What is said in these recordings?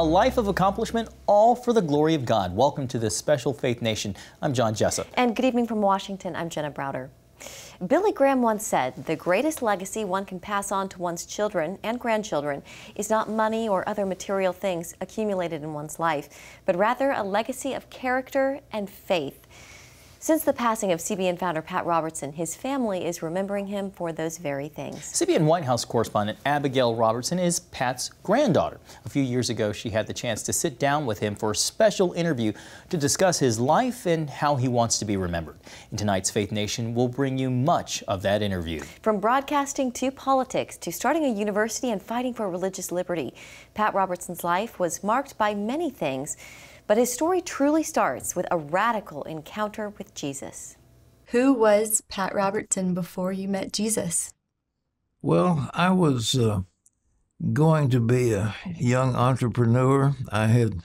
A life of accomplishment, all for the glory of God. Welcome to this special Faith Nation. I'm John Jessup. And good evening from Washington. I'm Jenna Browder. Billy Graham once said, "The greatest legacy one can pass on to one's children and grandchildren is not money or other material things accumulated in one's life, but rather a legacy of character and faith." Since the passing of CBN founder Pat Robertson, his family is remembering him for those very things. CBN White House correspondent Abigail Robertson is Pat's granddaughter. A few years ago, she had the chance to sit down with him for a special interview to discuss his life and how he wants to be remembered. In tonight's Faith Nation, we'll bring you much of that interview. From broadcasting to politics to starting a university and fighting for religious liberty, Pat Robertson's life was marked by many things. But his story truly starts with a radical encounter with Jesus. Who was Pat Robertson before you met Jesus? Well, I was going to be a young entrepreneur. I had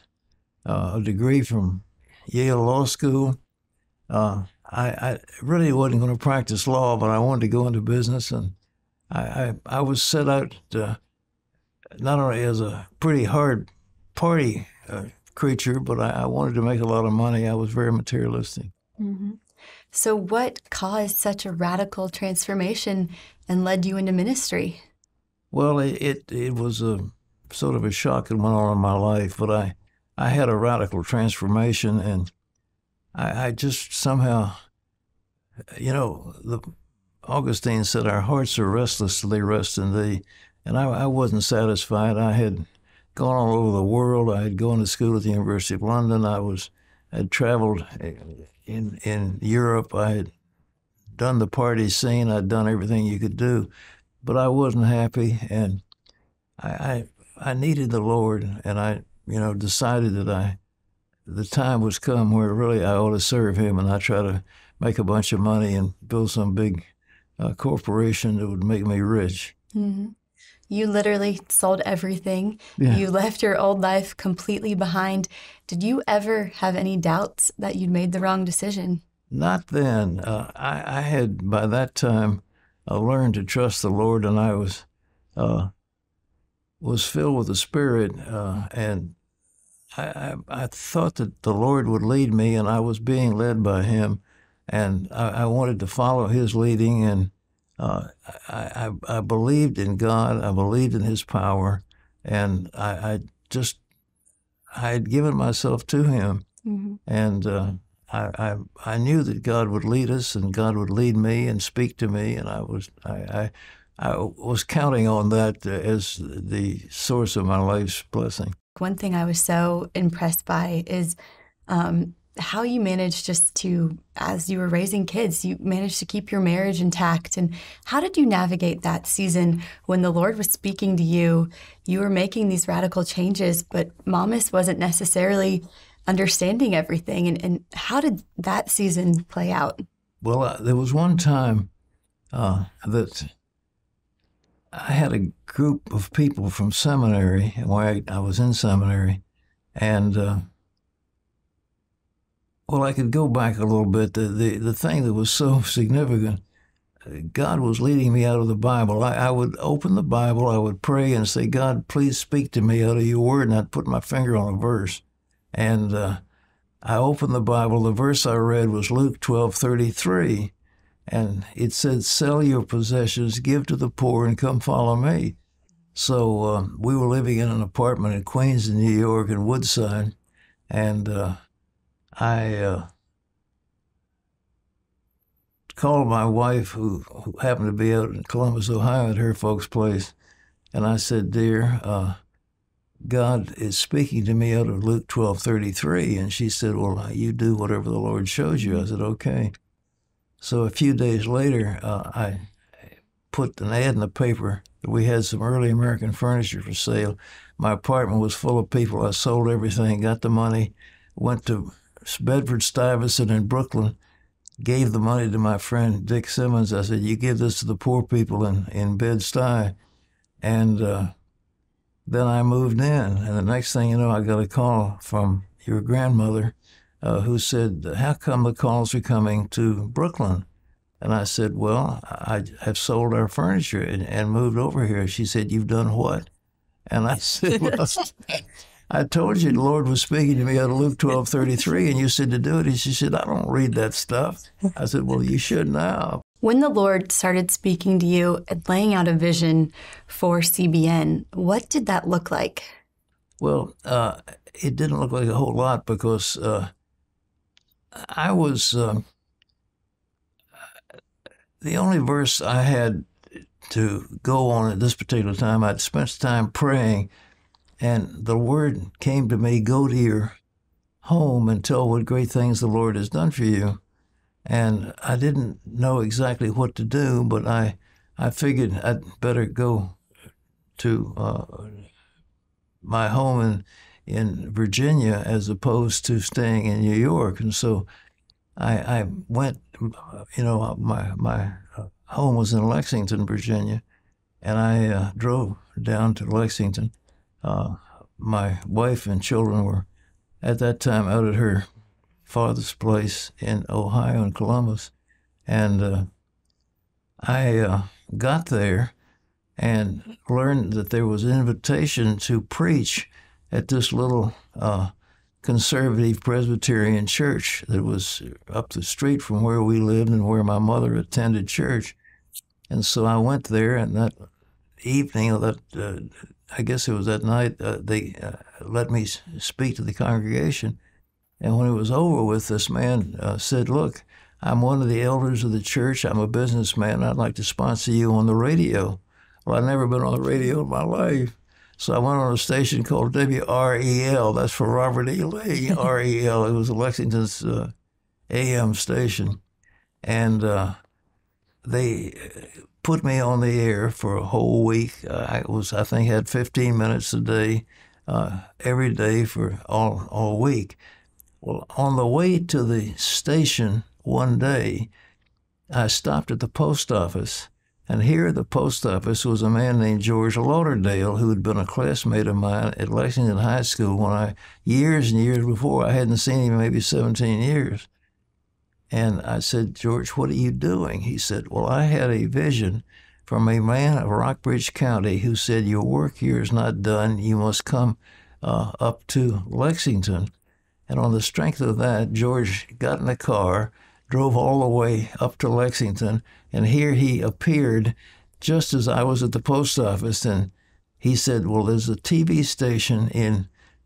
a degree from Yale Law School. I really wasn't going to practice law, but I wanted to go into business, and I was set out not only as a pretty hard party creature, but I wanted to make a lot of money. I was very materialistic. Mm-hmm. So what caused such a radical transformation and led you into ministry? Well, it was a sort of a shock that went on in my life, but I had a radical transformation, and I just somehow, you know, Augustine said, "Our hearts are restless till they rest in thee," and I wasn't satisfied. I had gone all over the world. I had gone to school at the University of London. I had traveled in Europe. I had done the party scene. I'd done everything you could do, but I wasn't happy, and I needed the Lord, and I decided that the time was come where really I ought to serve Him, and I try to make a bunch of money and build some big corporation that would make me rich. Mm-hmm. You literally sold everything. Yeah. You left your old life completely behind. Did you ever have any doubts that you'd made the wrong decision? Not then. I had, by that time, learned to trust the Lord, and I was filled with the Spirit, and I thought that the Lord would lead me, and I was being led by Him, and I wanted to follow His leading, and I believed in God. I believed in His power, and I had given myself to Him, Mm-hmm. and I knew that God would lead us, and God would lead me and speak to me, and I was counting on that as the source of my life's blessing. One thing I was so impressed by is how you managed just to, as you were raising kids, you managed to keep your marriage intact. And how did you navigate that season when the Lord was speaking to you? You were making these radical changes, but Mamas wasn't necessarily understanding everything. And how did that season play out? Well, there was one time that I had a group of people from seminary, where I was in seminary, and well, I could go back a little bit. The thing that was so significant, God was leading me out of the Bible. I would open the Bible, I would pray and say, "God, please speak to me out of your word," and I'd put my finger on a verse. And I opened the Bible. The verse I read was Luke 12:33, and it said, "Sell your possessions, give to the poor, and come follow me." So we were living in an apartment in Queens, in New York, in Woodside, and I called my wife, who happened to be out in Columbus, Ohio, at her folks' place, and I said, "Dear, God is speaking to me out of Luke 12:33," and she said, "Well, you do whatever the Lord shows you." I said, "Okay." So a few days later, I put an ad in the paper that we had some early American furniture for sale. My apartment was full of people. I sold everything, got the money, went to Bedford-Stuyvesant in Brooklyn, gave the money to my friend Dick Simmons. I said, "You give this to the poor people in Bed-Stuy." And then I moved in, and the next thing you know, I got a call from your grandmother who said, "How come the calls are coming to Brooklyn?" And I said, "Well, I have sold our furniture and moved over here." She said, "You've done what?" And I said, "Well, I told you the Lord was speaking to me out of Luke 12:33, and you said to do it. And she said, I don't read that stuff. I said, well, you should now. When the Lord started speaking to you and laying out a vision for CBN, what did that look like? Well, it didn't look like a whole lot because I was, the only verse I had to go on at this particular time, I'd spent time praying, and the word came to me, go to your home and tell what great things the Lord has done for you. And I didn't know exactly what to do, but I figured I'd better go to my home in Virginia as opposed to staying in New York. And so I went, my home was in Lexington, Virginia, and I drove down to Lexington. My wife and children were at that time out at her father's place in Ohio, in Columbus. And I got there and learned that there was an invitation to preach at this little conservative Presbyterian church that was up the street from where we lived and where my mother attended church. And so I went there, and that evening, I guess it was that night, they let me speak to the congregation. And when it was over with, this man said, look, I'm one of the elders of the church. I'm a businessman. I'd like to sponsor you on the radio. Well, I'd never been on the radio in my life. So I went on a station called WREL. That's for Robert E. Lee, REL. It was Lexington's AM station. And they put me on the air for a whole week. I think, had 15 minutes a day, every day for all week. Well, on the way to the station one day, I stopped at the post office, and here at the post office was a man named George Lauderdale, who had been a classmate of mine at Lexington High School when years and years before, I hadn't seen him maybe 17 years. And I said, George, what are you doing? He said, well, I had a vision from a man of Rockbridge County who said, your work here is not done. You must come up to Lexington. And on the strength of that, George got in the car, drove all the way up to Lexington, and here he appeared just as I was at the post office. And he said, well, there's a TV station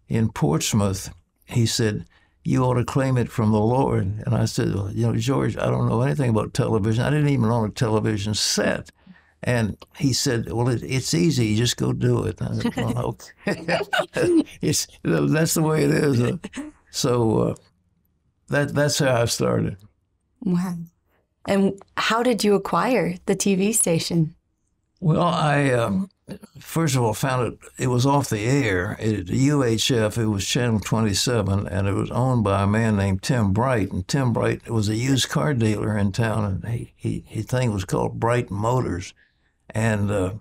in Portsmouth. He said, you ought to claim it from the Lord. And I said, well, George, I don't know anything about television. I didn't even own a television set. And he said, well, it's easy. You just go do it. I said, well, okay. That's the way it is. So that's how I started. Wow. And how did you acquire the TV station? Well, I first of all found it was off the air at UHF. It was Channel 27, and it was owned by a man named Tim Bright. And Tim Bright was a used car dealer in town, and his thing was called Bright Motors. And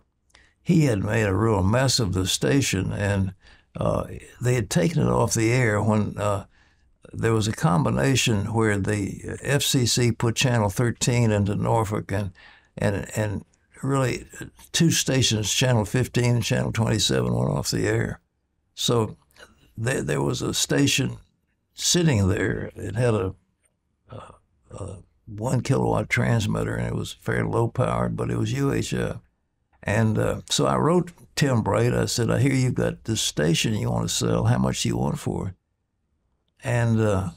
he had made a real mess of the station, and they had taken it off the air when there was a combination where the FCC put Channel 13 into Norfolk, and really two stations, Channel 15 and Channel 27, went off the air. So there was a station sitting there. It had a 1 kilowatt transmitter, and it was fairly low powered, but it was UHF. And so I wrote Tim Bright. I said, I hear you've got this station you want to sell. How much do you want for it? And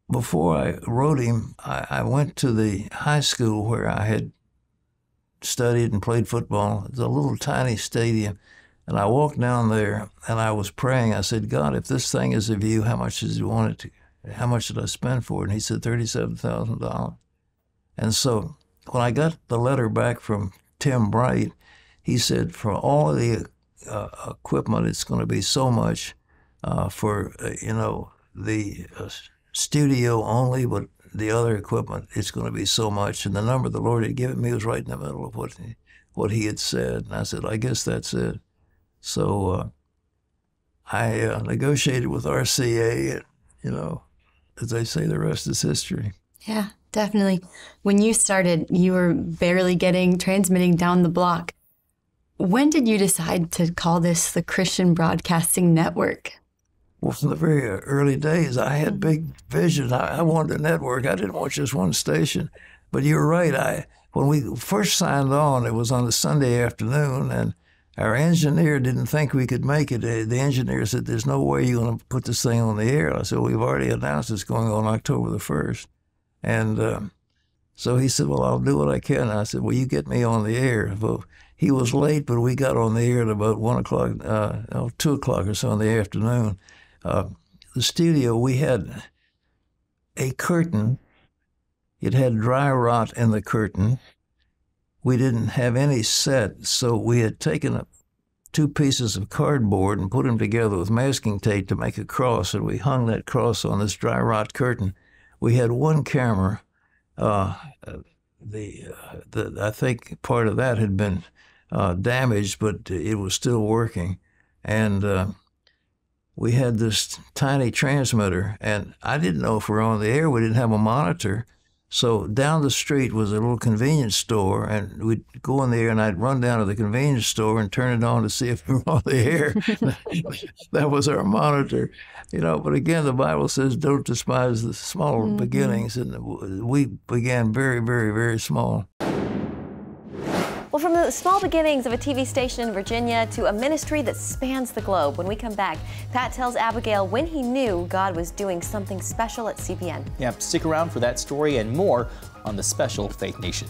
before I wrote him, I went to the high school where I had studied and played football. It's a little tiny stadium. And I walked down there, and I was praying. I said, God, if this thing is of you, how much did you want it to? How much did I spend for it? And he said, $37,000. And so when I got the letter back from Tim Bright, he said, for all of the equipment, it's going to be so much. For the studio only, but the other equipment, it's going to be so much. And the number the Lord had given me was right in the middle of what he had said. And I said, I guess that's it. So I negotiated with RCA, and, as they say, the rest is history. Yeah, definitely. When you started, you were barely transmitting down the block. When did you decide to call this the Christian Broadcasting Network? Well, from the very early days, I had big vision. I wanted a network. I didn't want just one station. But you're right. When we first signed on, it was on a Sunday afternoon, and our engineer didn't think we could make it. The engineer said, "There's no way you're going to put this thing on the air." I said, "We've already announced it's going on October the 1st. And so he said, "Well, I'll do what I can." And I said, "Well, you get me on the air." Well, he was late, but we got on the air at about 1 o'clock, 2 o'clock or so in the afternoon. The studio, we had a curtain. It had dry rot in the curtain. We didn't have any set, so we had taken 2 pieces of cardboard and put them together with masking tape to make a cross, and we hung that cross on this dry rot curtain. We had one camera. I think part of that had been damaged, but it was still working. And we had this tiny transmitter, and I didn't know if we were on the air. We didn't have a monitor. So down the street was a little convenience store, and we'd go in there, and I'd run down to the convenience store and turn it on to see if we were on the air. That was our monitor. But again, the Bible says, don't despise the small beginnings, and we began very, very, very small. Well, from the small beginnings of a TV station in Virginia to a ministry that spans the globe, when we come back, Pat tells Abigail when he knew God was doing something special at CBN. Yeah, stick around for that story and more on the special Faith Nation.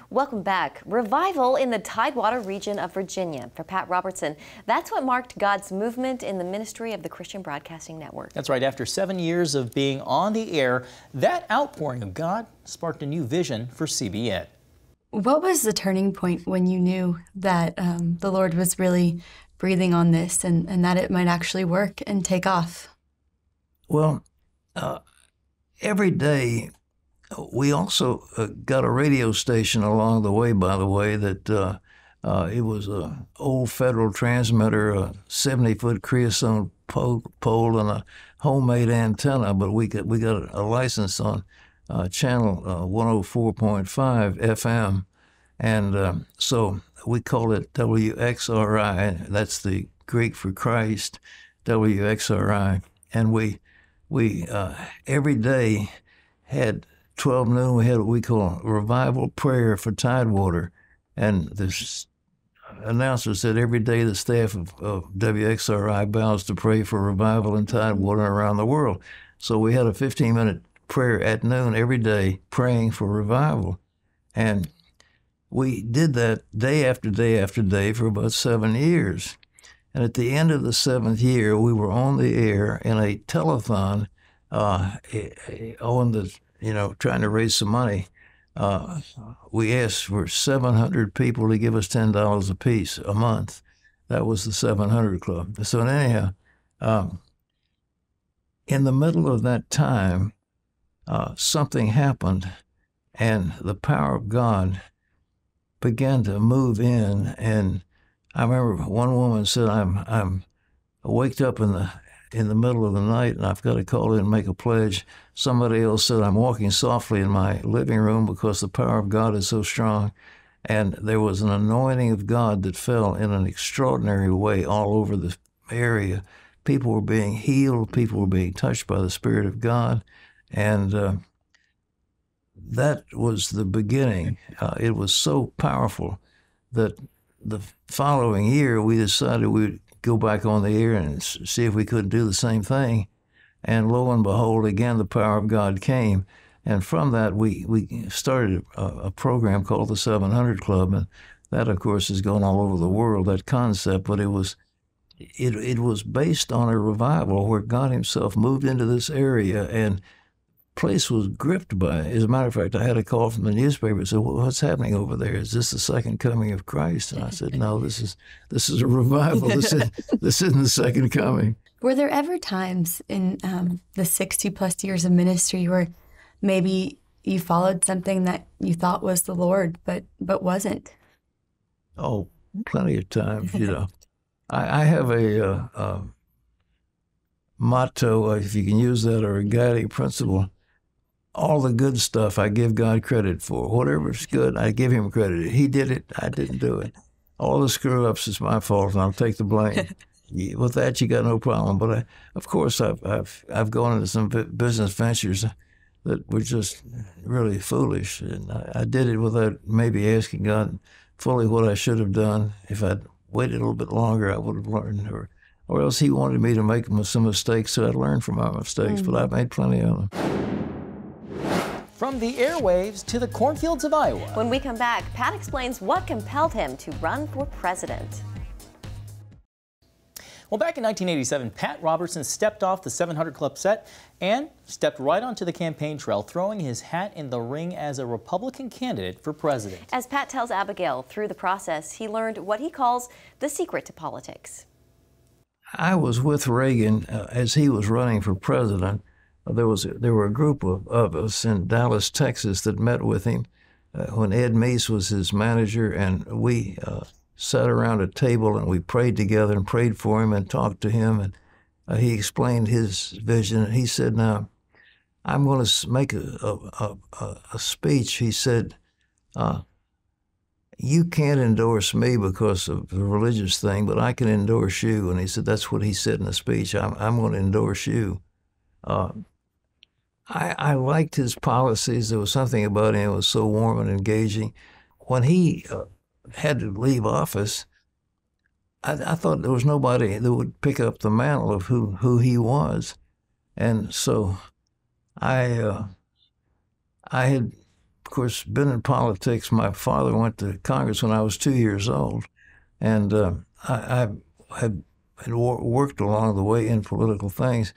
Welcome back. Revival in the Tidewater region of Virginia. For Pat Robertson, that's what marked God's movement in the ministry of the Christian Broadcasting Network. That's right. After 7 years of being on the air, that outpouring of God sparked a new vision for CBN. What was the turning point when you knew that the Lord was really breathing on this and that it might actually work and take off? Well, every day, we also got a radio station along the way, by the way, that it was an old Federal transmitter, a 70-foot creosote pole, and a homemade antenna. But we got a license on channel 104.5 FM, and so we called it WXRI. That's the Greek for Christ, WXRI. And we every day had 12 noon, we had what we call revival prayer for Tidewater. And the announcer said every day the staff of WXRI bows to pray for revival in Tidewater and around the world. So we had a 15-minute prayer at noon every day praying for revival. And we did that day after day after day for about 7 years. And at the end of the 7th year, we were on the air in a telethon trying to raise some money. We asked for 700 people to give us $10 apiece a month. That was the 700 Club. So anyhow, in the middle of that time, something happened, and the power of God began to move in. And I remember one woman said, "I waked up in the middle of the night, and I've got to call in and make a pledge." Somebody else said, "I'm walking softly in my living room because the power of God is so strong." And there was an anointing of God that fell in an extraordinary way all over the area. People were being healed. People were being touched by the Spirit of God. And that was the beginning. It was so powerful that the following year we decided we'd go back on the air and see if we could do the same thing. And lo and behold, again, the power of God came. And from that, we started a program called the 700 Club. And that, of course, has gone all over the world, that concept. But it was based on a revival where God himself moved into this area, and place was gripped by it. As a matter of fact, I had a call from the newspaper that said, "Well, what's happening over there? Is this the second coming of Christ?" And I said, "No, this is a revival. This isn't the second coming." Were there ever times in the 60-plus years of ministry where maybe you followed something that you thought was the Lord, but wasn't? Oh, plenty of times, I have a motto, if you can use that, or a guiding principle. all the good stuff I give God credit for. Whatever's good, I give him credit. He did it, I didn't do it. All the screw-ups is my fault, and I'll take the blame. With that, you got no problem. But of course, I've gone into some business ventures that were just really foolish, and I did it without maybe asking God fully what I should have done. If I'd waited a little bit longer, I would have learned, or else he wanted me to make some mistakes, so I'd learn from my mistakes, but I've made plenty of them. From the airwaves to the cornfields of Iowa. When we come back, Pat explains what compelled him to run for president. Well, back in 1987, Pat Robertson stepped off the 700 Club set and stepped right onto the campaign trail, throwing his hat in the ring as a Republican candidate for president. As Pat tells Abigail, through the process, he learned what he calls the secret to politics. I was with Reagan as he was running for president. There were a group of us in Dallas, Texas, that met with him when Ed Meese was his manager, and we sat around a table and we prayed together and prayed for him and talked to him, and he explained his vision. He said, "Now, I'm going to make a speech." He said, "You can't endorse me because of the religious thing, but I can endorse you." And he said, that's what he said in the speech. I'm going to endorse you. I liked his policies. There was something about him that was so warm and engaging. When he had to leave office, I thought there was nobody that would pick up the mantle of who he was. And so I had, of course, been in politics. My father went to Congress when I was 2 years old, and I had worked along the way in political things.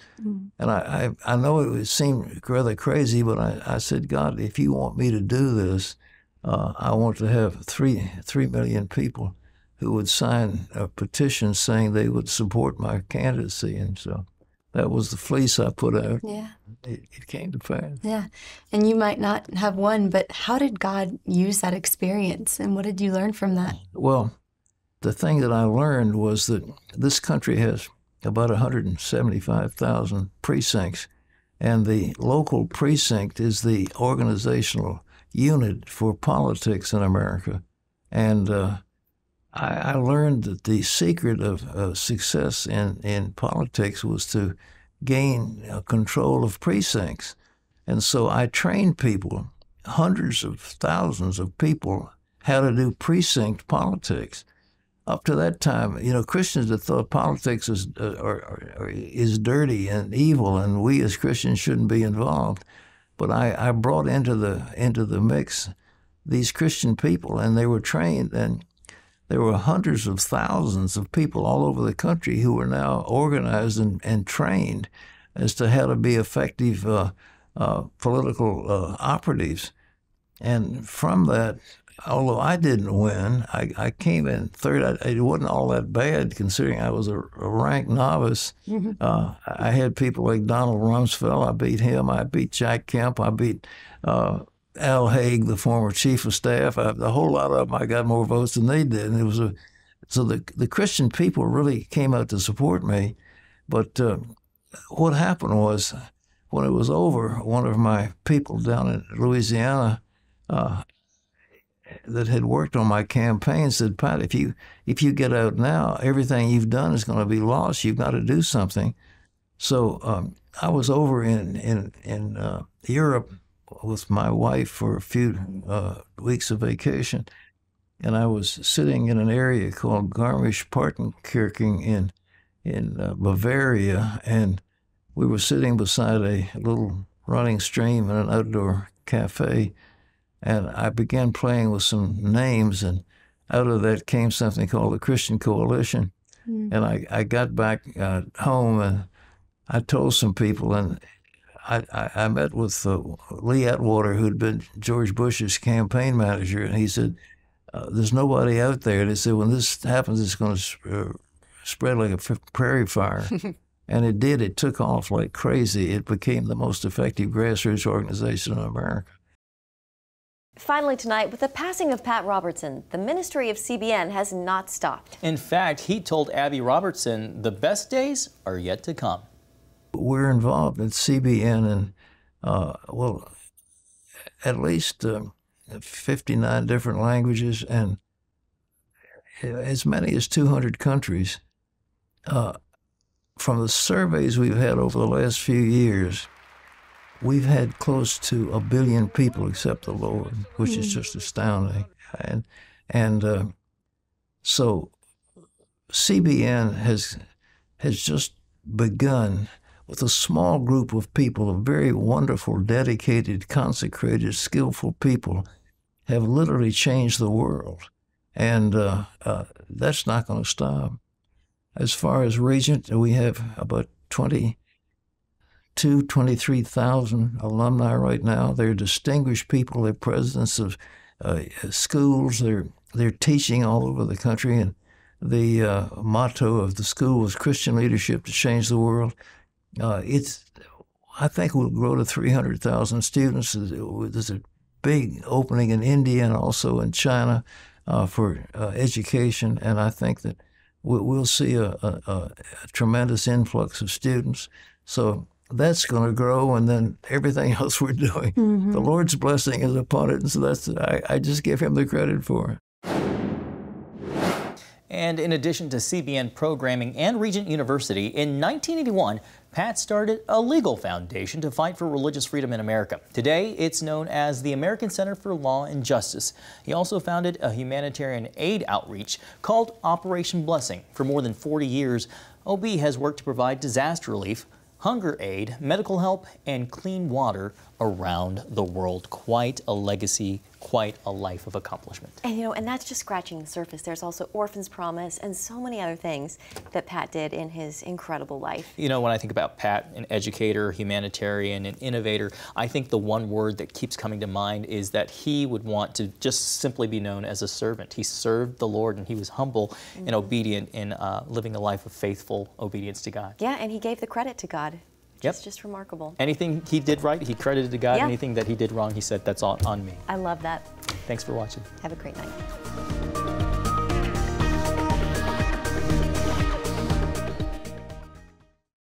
And I know it would seem rather crazy, but I said, God, if you want me to do this, I want to have 3 million people who would sign a petition saying they would support my candidacy. And so that was the fleece I put out. Yeah. It came to pass. Yeah. And you might not have won, but how did God use that experience, and what did you learn from that? Well, the thing that I learned was that this country has about 175,000 precincts, and the local precinct is the organizational unit for politics in America. And I learned that the secret of success in politics was to gain control of precincts. And so I trained people, hundreds of thousands of people, how to do precinct politics. Up to that time, Christians had thought politics is dirty and evil, and we as Christians shouldn't be involved. But I brought into the mix these Christian people, and they were trained, and there were hundreds of thousands of people all over the country who were now organized and trained as to how to be effective political operatives. And from that, although I didn't win, I came in third. It wasn't all that bad considering I was a rank novice. I had people like Donald Rumsfeld. I beat him. I beat Jack Kemp. I beat Al Haig, the former chief of staff. A whole lot of them, I got more votes than they did. And it was so the Christian people really came out to support me. But what happened was, when it was over, one of my people down in Louisiana that had worked on my campaign said, Pat, if you get out now, everything you've done is going to be lost. You've got to do something. So I was over in Europe with my wife for a few weeks of vacation, and I was sitting in an area called Garmisch-Partenkirchen in Bavaria, and we were sitting beside a little running stream in an outdoor cafe, and I began playing with some names, and out of that came something called the Christian Coalition. And I got back home, and I told some people, and I met with Lee Atwater, who'd been George Bush's campaign manager, and he said, there's nobody out there. And he said, when this happens, it's going to spread like a prairie fire. And it did. It took off like crazy. It became the most effective grassroots organization in America. Finally tonight, with the passing of Pat Robertson, the ministry of CBN has not stopped. In fact, he told Abby Robertson the best days are yet to come. We're involved at CBN, and well, at least 59 different languages and as many as 200 countries. From the surveys we've had over the last few years, we've had close to 1 billion people accept the Lord, which is just astounding. And so CBN has just begun with a small group of people, of very wonderful, dedicated, consecrated, skillful people, have literally changed the world. And that's not going to stop. As far as Regent, we have about 23,000 alumni right now. They're distinguished people. They're presidents of schools. They're teaching all over the country. And the motto of the school is Christian leadership to change the world. I think we'll grow to 300,000 students. There's a big opening in India and also in China for education. And I think that we'll see a tremendous influx of students. So that's going to grow, and then everything else we're doing, the Lord's blessing is upon it. And so I just give him the credit for it. And in addition to CBN programming and Regent University, in 1981, Pat started a legal foundation to fight for religious freedom in America. Today, it's known as the American Center for Law and Justice. He also founded a humanitarian aid outreach called Operation Blessing. For more than 40 years, OB has worked to provide disaster relief, hunger aid, medical help, and clean water around the world. Quite a legacy, quite a life of accomplishment. And and that's just scratching the surface. There's also Orphan's Promise and so many other things that Pat did in his incredible life. When I think about Pat, an educator, humanitarian, an innovator, I think the one word that keeps coming to mind is that he would want to just simply be known as a servant. He served the Lord, and he was humble and obedient in living a life of faithful obedience to God. Yeah, and he gave the credit to God. It's just remarkable. Anything he did right, he credited to God. Anything that he did wrong, he said, that's on me. I love that. Thanks for watching. Have a great night.